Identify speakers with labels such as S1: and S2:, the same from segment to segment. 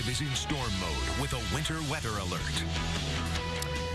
S1: TV5 is in storm mode with a winter weather alert.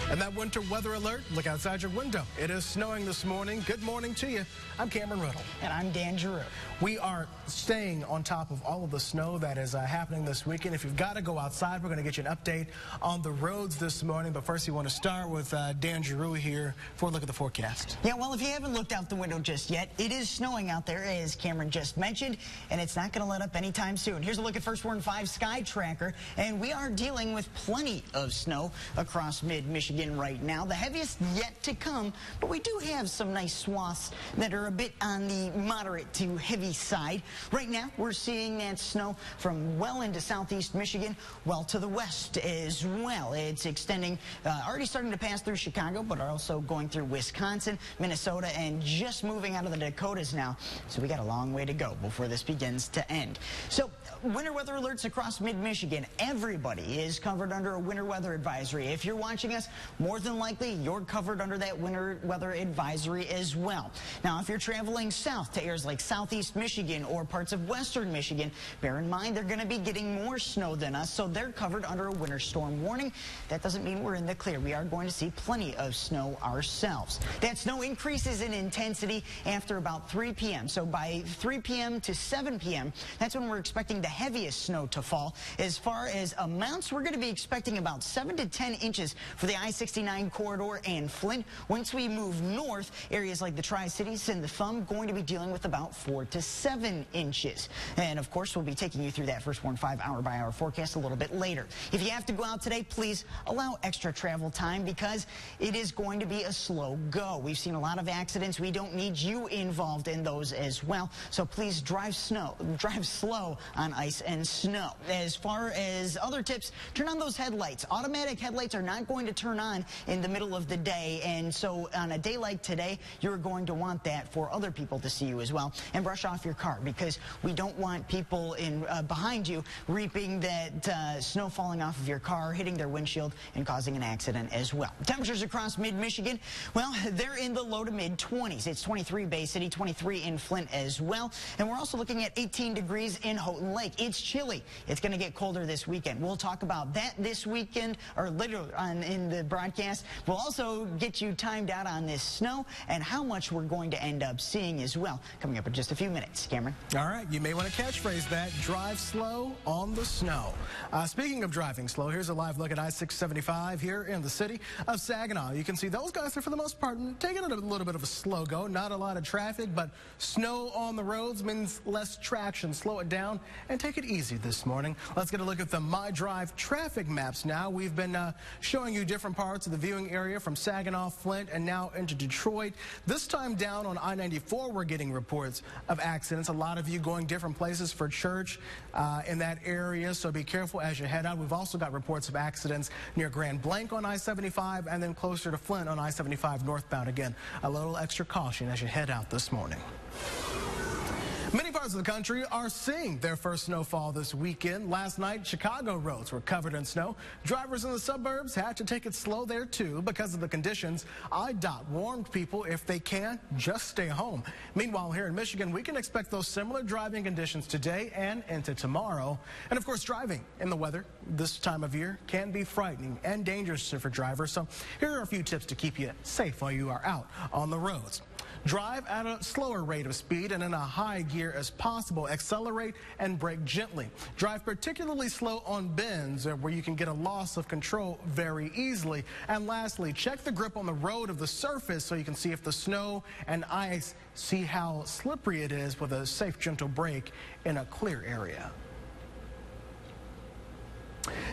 S2: And that winter weather alert, look outside your window. It is snowing this morning. Good morning to you. I'm Cameron Riddle.
S3: And I'm Dan Giroux.
S2: We are staying on top of all of the snow that is happening this weekend. If you've got to go outside, we're going to get you an update on the roads this morning. But first, you want to start with Dan Giroux here for a look at the forecast.
S3: Yeah, well, if you haven't looked out the window just yet, it is snowing out there, as Cameron just mentioned, and it's not going to let up anytime soon. Here's a look at First Warn 5 Sky Tracker, and we are dealing with plenty of snow across mid-Michigan right now. The heaviest yet to come, but we do have some nice swaths that are a bit on the moderate to heavy side. Right now, we're seeing that snow from well into southeast Michigan, well to the west as well. It's extending, already starting to pass through Chicago, but also going through Wisconsin, Minnesota, and just moving out of the Dakotas now. So we got a long way to go before this begins to end. So winter weather alerts across mid-Michigan. Everybody is covered under a winter weather advisory. If you're watching us, more than likely you're covered under that winter weather advisory as well. Now, if you're traveling south to areas like southeast Michigan or parts of western Michigan, bear in mind they're going to be getting more snow than us, so they're covered under a winter storm warning. That doesn't mean we're in the clear. We are going to see plenty of snow ourselves. That snow increases in intensity after about 3 p.m. So by 3 p.m. to 7 p.m., that's when we're expecting the heaviest snow to fall. As far as amounts, we're going to be expecting about 7 to 10 inches for the I-69 corridor and Flint. Once we move north, areas like the Tri-Cities and the Thumb going to be dealing with about 4 to 7 inches. And of course, we'll be taking you through that First Warn 5 hour-by-hour forecast a little bit later. If you have to go out today, please allow extra travel time because it is going to be a slow go. We've seen a lot of accidents. We don't need you involved in those as well. So please drive slow on ice and snow. As far as other tips, turn on those headlights. Automatic headlights are not going to turn on in the middle of the day, and so on a day like today, you're going to want that for other people to see you as well. And brush off your car because we don't want people in behind you reaping that snow falling off of your car, hitting their windshield, and causing an accident as well. Temperatures across mid-Michigan, well, they're in the low to mid-20s. It's 23 Bay City, 23 in Flint as well, and we're also looking at 18 degrees in Houghton Lake. It's chilly. It's going to get colder this weekend. We'll talk about that this weekend, or later on in the broadcast. We'll also get you timed out on this snow and how much we're going to end up seeing as well, coming up in just a few minutes. Cameron?
S2: All right, you may want to catchphrase that. Drive slow on the snow. Speaking of driving slow, here's a live look at I-675 here in the city of Saginaw. You can see those guys are, for the most part, taking it a little bit of a slow go. Not a lot of traffic, but snow on the roads means less traction. Slow it down and take it easy this morning. Let's get a look at the My Drive traffic maps now. We've been showing you different parts of the viewing area from Saginaw, Flint, and now into Detroit. This time down on I-94, we're getting reports of accidents. A lot of you going different places for church in that area, so be careful as you head out. We've also got reports of accidents near Grand Blanc on I-75 and then closer to Flint on I-75 northbound. Again, a little extra caution as you head out this morning. Many parts of the country are seeing their first snowfall this weekend. Last night, Chicago roads were covered in snow. Drivers in the suburbs had to take it slow there, too, because of the conditions. IDOT warned people, if they can, just stay home. Meanwhile, here in Michigan, we can expect those similar driving conditions today and into tomorrow. And, of course, driving in the weather this time of year can be frightening and dangerous for drivers. So here are a few tips to keep you safe while you are out on the roads. Drive at a slower rate of speed and in a high gear as possible. Accelerate and brake gently. Drive particularly slow on bends where you can get a loss of control very easily. And lastly, check the grip on the road of the surface so you can see if the snow and ice, see how slippery it is with a safe, gentle brake in a clear area.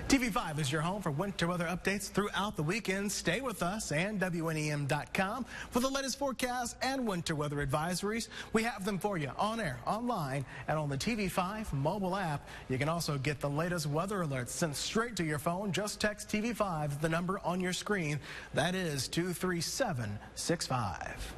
S2: TV5 is your home for winter weather updates throughout the weekend. Stay with us and WNEM.com for the latest forecasts and winter weather advisories. We have them for you on air, online, and on the TV5 mobile app. You can also get the latest weather alerts sent straight to your phone. Just text TV5, the number on your screen. That is 23765.